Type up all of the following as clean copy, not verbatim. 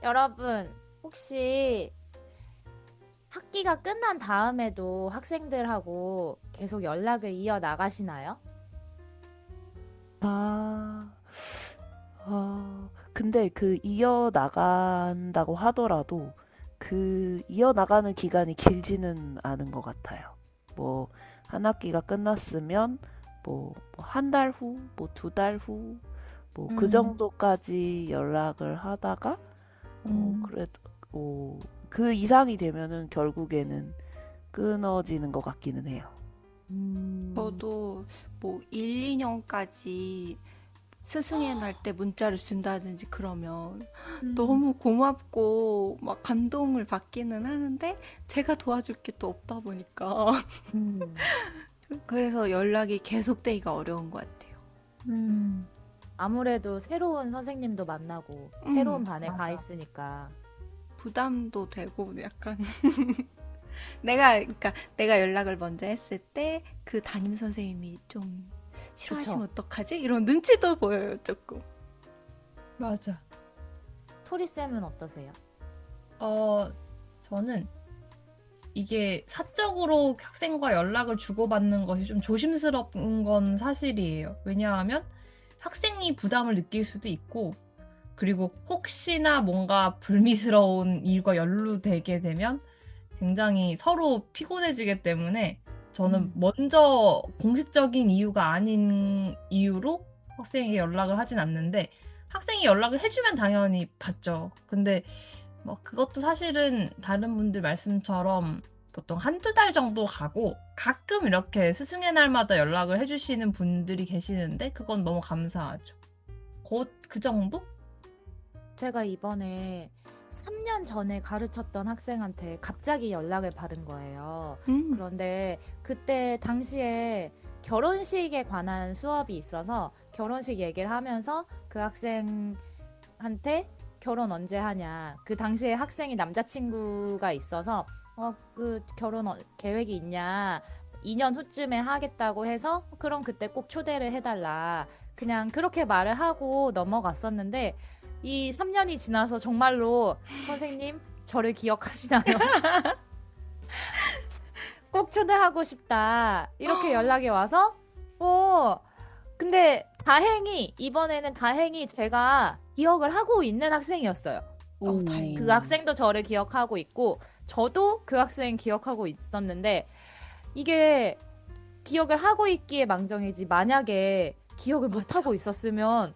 여러분, 혹시 학기가 끝난 다음에도 학생들하고 계속 연락을 이어나가시나요? 아, 근데 그 이어나간다고 하더라도 그 이어나가는 기간이 길지는 않은 것 같아요. 뭐, 한 학기가 끝났으면 뭐 한 달 후, 뭐 두 달 후, 뭐 그 음, 정도까지 연락을 하다가, 음, 그래도, 그 이상이 되면은 결국에는 끊어지는 것 같기는 해요. 음, 저도 뭐 1, 2년까지 스승의 날 때 문자를 준다든지 그러면 음, 너무 고맙고 막 감동을 받기는 하는데 제가 도와줄 게 또 없다 보니까 음. 그래서 연락이 계속되기가 어려운 것 같아요. 음, 아무래도 새로운 선생님도 만나고 새로운 반에 가 맞아. 있으니까. 부담도 되고 약간 내가 연락을 먼저 했을 때 그 담임 선생님이 좀 그쵸? 싫어하시면 어떡하지? 이런 눈치도 보여요, 조금. 맞아. 토리쌤은 어떠세요? 어, 저는 이게 사적으로 학생과 연락을 주고받는 것이 좀 조심스러운 건 사실이에요. 왜냐하면 학생이 부담을 느낄 수도 있고, 그리고 혹시나 뭔가 불미스러운 일과 연루되게 되면 굉장히 서로 피곤해지기 때문에 저는 음, 먼저 공식적인 이유가 아닌 이유로 학생에게 연락을 하진 않는데 학생이 연락을 해주면 당연히 받죠. 근데 뭐 그것도 사실은 다른 분들 말씀처럼 보통 한두 달 정도 가고 가끔 이렇게 스승의 날마다 연락을 해주시는 분들이 계시는데 그건 너무 감사하죠. 곧 그 정도? 제가 이번에 3년 전에 가르쳤던 학생한테 갑자기 연락을 받은 거예요. 음, 그런데 그때 당시에 결혼식에 관한 수업이 있어서 결혼식 얘기를 하면서 그 학생한테 결혼 언제 하냐. 그 당시에 학생이 남자친구가 있어서 그 결혼 계획이 있냐. 2년 후쯤에 하겠다고 해서 그럼 그때 꼭 초대를 해달라. 그냥 그렇게 말을 하고 넘어갔었는데 이 3년이 지나서 정말로 선생님 저를 기억하시나요? 꼭 초대하고 싶다. 이렇게 연락이 와서 근데 다행히 이번에는 다행히 제가 기억을 하고 있는 학생이었어요. 그 다행이다. 오, 학생도 저를 기억하고 있고 저도 그 학생 기억하고 있었는데 이게 기억을 하고 있기에 망정이지 만약에 기억을 못 맞아. 하고 있었으면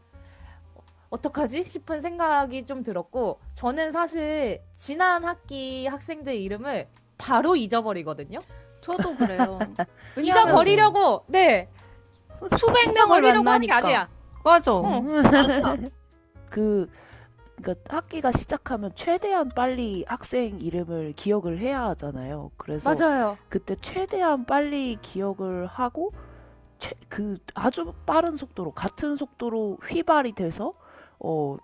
어떡하지? 싶은 생각이 좀 들었고, 저는 사실 지난 학기 학생들 이름을 바로 잊어버리거든요? 저도 그래요. 왜냐하면 맞아요. 잊어버리려고, 네, 수백 명을 잊어버리려고 하는 게 만나니까. 아니야. 맞아. 어, 맞아. 그 그러니까 학기가 시작하면 최대한 빨리 학생 이름을 기억을 해야 하잖아요. 그래서 맞아요. 그때 최대한 빨리 기억을 하고 그 아주 빠른 속도로 같은 속도로 휘발이 돼서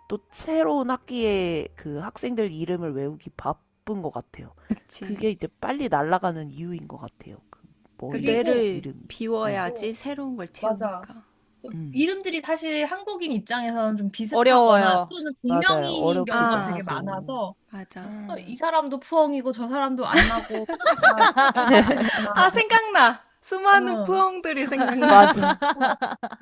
또 새로운 학기에 그 학생들 이름을 외우기 바쁜 것 같아요. 그치. 그게 이제 빨리 날아가는 이유인 것 같아요. 그 그 머릿속 그리고 뇌를 이름이. 네. 비워야지 또 새로운 걸 맞아. 채우니까. 또 음. 이름들이 사실 한국인 입장에서는 좀 비슷하거나 어려워요. 또는 맞아요. 동명이인 경우가 어렵기도 아, 되게 하고. 많아서 맞아. 이 사람도 푸엉이고 저 사람도 안 나고 아, 아, 그렇구나. 생각나. 수많은 응. 부엉들이 생각나. 맞아.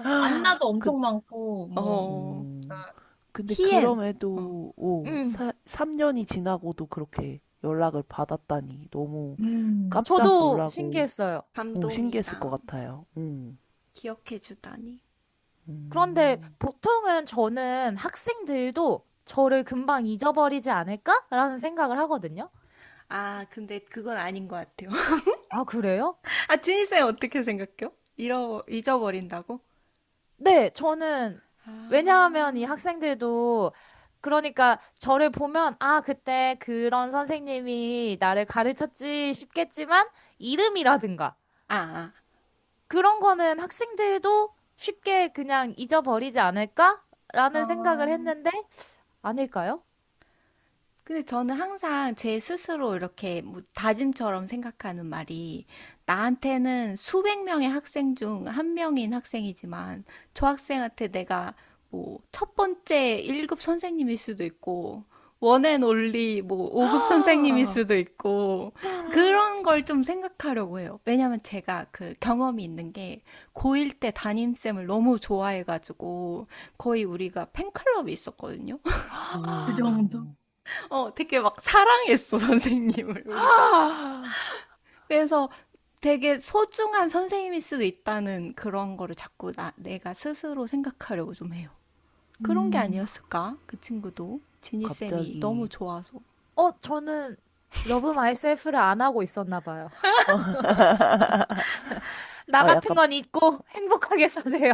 어, 안 나도 그, 엄청 많고 뭐 어, 음. 아, 근데 희엔. 어, 그럼에도 음, 3년이 지나고도 그렇게 연락을 받았다니 너무 음, 깜짝 저도 놀라고 신기했어요. 신기했을 것 감동이다. 같아요. 기억해 주다니. 그런데 음. 보통은 저는 학생들도 저를 금방 잊어버리지 않을까라는 생각을 하거든요. 아, 근데 그건 아닌 것 같아요. 아, 그래요? 아, 지니쌤 어떻게 생각해요? 잊어버린다고? 네, 저는 왜냐하면 이 아, 학생들도 그러니까 저를 보면 아, 그때 그런 선생님이 나를 가르쳤지 싶겠지만 이름이라든가 아. 그런 거는 학생들도 쉽게 그냥 잊어버리지 않을까라는 생각을 아, 했는데 아닐까요? 근데 저는 항상 제 스스로 이렇게 뭐 다짐처럼 생각하는 말이 나한테는 수백 명의 학생 중 한 명인 학생이지만 저 학생한테 내가 뭐 첫 번째 1급 선생님일 수도 있고 원앤올리 뭐 5급 선생님일 수도 있고 그런 걸 좀 생각하려고 해요. 왜냐면 제가 그 경험이 있는 게 고1 때 담임쌤을 너무 좋아해가지고 거의 우리가 팬클럽이 있었거든요. 그 정도. 되게 막 사랑했어, 선생님을 우리가. 그래서 되게 소중한 선생님일 수도 있다는 그런 거를 자꾸 내가 스스로 생각하려고 좀 해요. 그런 게 아니었을까? 그 친구도 지니쌤이 갑자기 너무 좋아서. 저는 러브 마이셀프를 안 하고 있었나 봐요. 나 같은 약간 건 잊고 행복하게 사세요.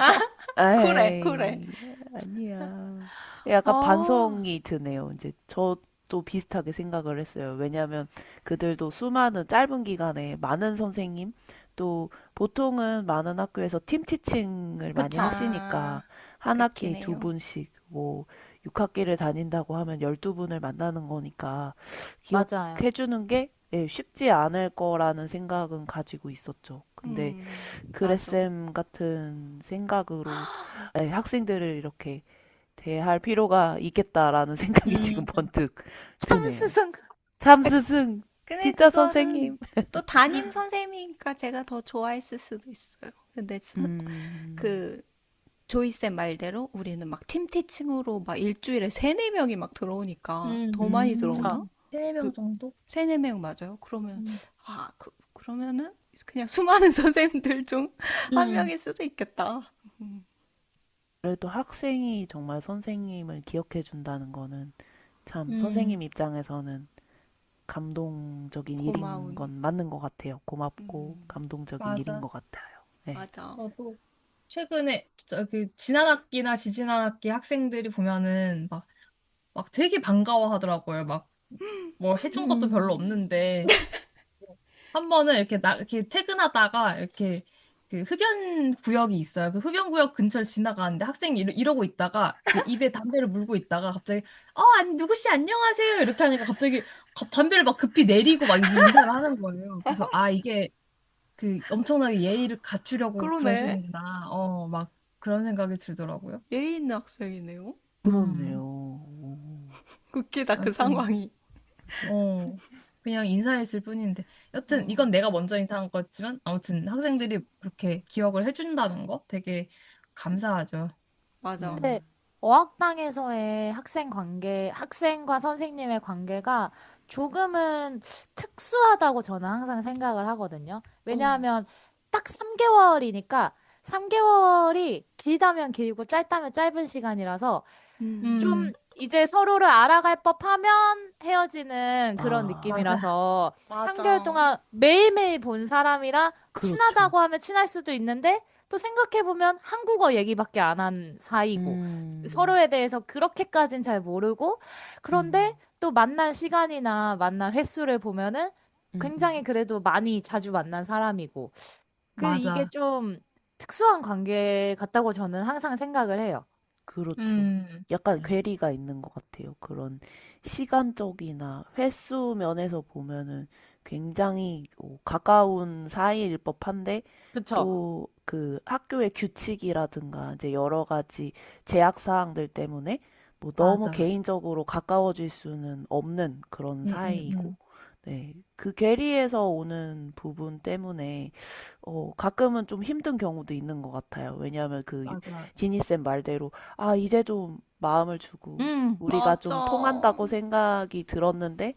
그래, 그래. 에이, 아니야. 약간 어, 반성이 드네요. 이제 저도 비슷하게 생각을 했어요. 왜냐하면 그들도 수많은 짧은 기간에 많은 선생님, 또 보통은 많은 학교에서 팀 티칭을 많이 그쵸. 하시니까 한 그렇긴 학기에 두 해요. 분씩 뭐 6학기를 다닌다고 하면 12분을 만나는 거니까 맞아요. 기억해주는 게 쉽지 않을 거라는 생각은 가지고 있었죠. 근데 맞아. 그레셈 같은 생각으로 학생들을 이렇게 대할 필요가 있겠다라는 생각이 지금 음. 번뜩 드네요. 참스승. 참 스승, 근데 진짜 그거는 선생님. 또 담임 선생님이니까 제가 더 좋아했을 수도 있어요. 근데 음, 그 조이쌤 말대로 우리는 막 팀티칭으로 막 일주일에 세네 명이 막 들어오니까 더 많이 그쵸. 음, 들어오나? 세네 명 정도? 세네 명 맞아요. 그러면 음. 그러면은 그냥 수많은 선생님들 중 한 음. 명일 수도 있겠다. 음, 그래도 학생이 정말 선생님을 기억해 준다는 거는 참 음. 선생님 입장에서는 감동적인 일인 고마운. 건 맞는 것 같아요. 고맙고 음, 감동적인 일인 맞아. 것 같아요. 네. 맞아. 저도 최근에 그 지난 학기나 지지난 학기 학생들이 보면은 막 되게 반가워하더라고요. 막 뭐 해준 것도 별로 음, 없는데 한 번은 이렇게 퇴근하다가 이렇게 그 흡연 구역이 있어요. 그 흡연 구역 근처를 지나가는데 학생이 이러고 있다가 그 입에 담배를 물고 있다가 갑자기 아니 누구씨 안녕하세요 이렇게 하니까 갑자기 담배를 막 급히 내리고 막 이제 인사를 하는 거예요. 그래서 이게 그 엄청나게 예의를 갖추려고 그러네. 그러시는구나. 막 그런 생각이 들더라고요. 예의 있는 학생이네요. 그렇네요. 음. 웃기다, 그 아무튼 상황이. 어, 그냥 인사했을 뿐인데. 여튼 어, 이건 내가 먼저 인사한 거지만 아무튼 학생들이 그렇게 기억을 해준다는 거 되게 감사하죠. 맞아. 근데 음, 어학당에서의 학생과 선생님의 관계가 조금은 특수하다고 저는 항상 생각을 하거든요. 어, 왜냐하면 딱 3개월이니까 3개월이 길다면 길고 짧다면 짧은 시간이라서 좀 음, 이제 서로를 알아갈 법하면 헤어지는 그런 맞아. 느낌이라서 3개월 맞아. 동안 매일매일 본 사람이라 그렇죠. 친하다고 하면 친할 수도 있는데 또 생각해보면 한국어 얘기밖에 안 한 사이고 음, 서로에 대해서 그렇게까진 잘 모르고 그런데 음, 또 만난 시간이나 만난 횟수를 보면은 음. 굉장히 그래도 많이 자주 만난 사람이고 이게 맞아. 좀 특수한 관계 같다고 저는 항상 생각을 해요. 그렇죠. 음, 약간 괴리가 있는 것 같아요. 그런 시간적이나 횟수 면에서 보면은 굉장히 가까운 사이일 법한데 그쵸? 또 그 학교의 규칙이라든가 이제 여러 가지 제약 사항들 때문에 뭐 너무 맞아. 개인적으로 가까워질 수는 없는 그런 음, 음, 사이이고 음. 네. 그 괴리에서 오는 부분 때문에 가끔은 좀 힘든 경우도 있는 것 같아요. 왜냐하면 맞아. 지니쌤 말대로 이제 좀 마음을 주고 음. 우리가 좀 맞아. 통한다고 생각이 들었는데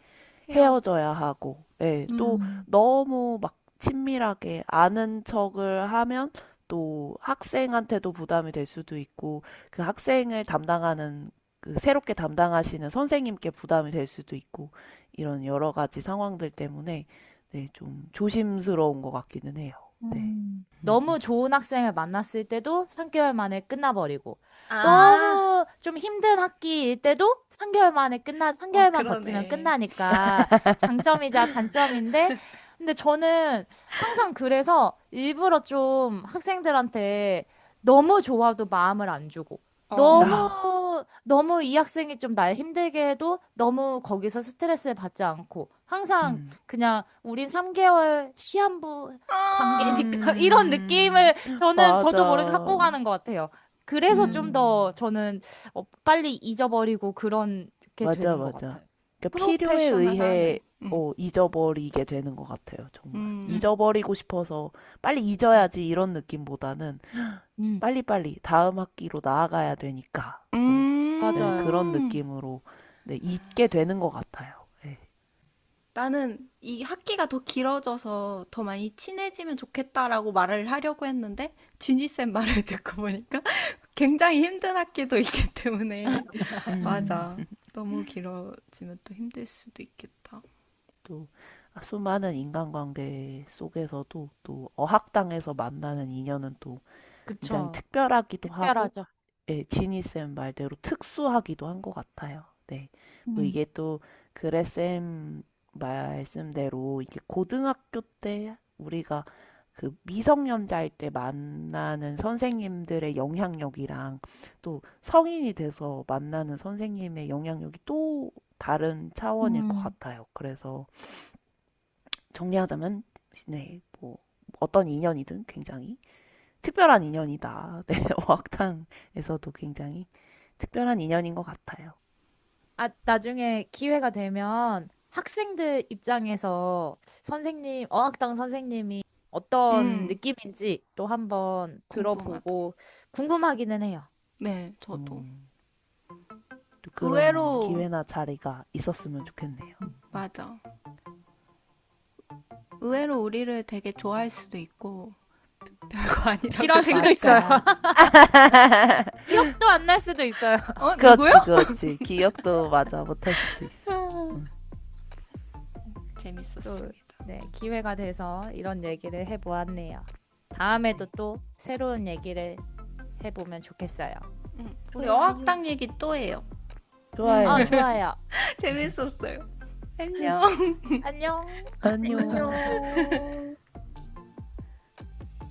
헤어져. 헤어져야 하고, 예, 또 음, 너무 막 친밀하게 아는 척을 하면 또 학생한테도 부담이 될 수도 있고, 그 학생을 담당하는 그 새롭게 담당하시는 선생님께 부담이 될 수도 있고, 이런 여러 가지 상황들 때문에 네, 좀 조심스러운 것 같기는 해요. 네. 음. 너무 좋은 학생을 만났을 때도 3개월 만에 끝나버리고, 아, 너무 좀 힘든 학기일 때도 3개월만 버티면 그러네. 끝나니까 장점이자 단점인데, 근데 저는 항상 그래서 일부러 좀 학생들한테 너무 좋아도 마음을 안 주고, 어, 아, 너무 이 학생이 좀 날 힘들게 해도 너무 거기서 스트레스를 받지 않고, 항상 음, 그냥 우린 3개월 시한부 관계니까 이런 음, 느낌을 저도 모르게 갖고 맞아. 가는 것 같아요. 그래서 좀 더 음. 저는 빨리 잊어버리고 그런 맞아, 되는 것 맞아. 같아요. 그러니까 필요에 의해 프로페셔널한. 잊어버리게 되는 것 같아요. 정말. 음. 잊어버리고 싶어서 빨리 잊어야지 이런 느낌보다는 음, 빨리빨리 다음 학기로 나아가야 되니까 네, 맞아요. 그런 느낌으로 네, 잊게 되는 것 같아요. 네. 나는 이 학기가 더 길어져서 더 많이 친해지면 좋겠다라고 말을 하려고 했는데, 지니쌤 말을 듣고 보니까 굉장히 힘든 학기도 있기 때문에. 맞아. 너무 길어지면 또 힘들 수도 있겠다. 또 수많은 인간관계 속에서도 또 어학당에서 만나는 인연은 또 굉장히 그쵸. 특별하기도 하고 특별하죠. 예, 지니쌤 말대로 특수하기도 한 것 같아요. 네. 뭐 음. 이게 또 그레쌤 말씀대로 이게 고등학교 때 우리가 그 미성년자일 때 만나는 선생님들의 영향력이랑 또 성인이 돼서 만나는 선생님의 영향력이 또 다른 차원일 것 같아요. 그래서 정리하자면 네, 뭐 어떤 인연이든 굉장히 특별한 인연이다. 네, 어학당에서도 굉장히 특별한 인연인 것 같아요. 아, 나중에 기회가 되면 학생들 입장에서 어학당 선생님이 어떤 음. 느낌인지 또 한번 궁금하다. 들어보고 궁금하기는 해요. 네, 저도. 또 그런 의외로, 기회나 자리가 있었으면 좋겠네요. 맞아. 의외로 우리를 되게 좋아할 수도 있고, 별거 아니라고 싫어할 수도 있어요. 생각할. 기억도 안 날 수도 있어요. 누구요? 그렇지. 기억도 맞아. 못할 수도 있어. 재밌었습니다. 네, 기회가 돼서 이런 얘기를 해보았네요. 다음에도 또 새로운 얘기를 해보면 좋겠어요. 우리 어학당 얘기 또 해요. 좋아요. 좋아요. 재밌었어요. 안녕. 안녕. 안녕. 안녕.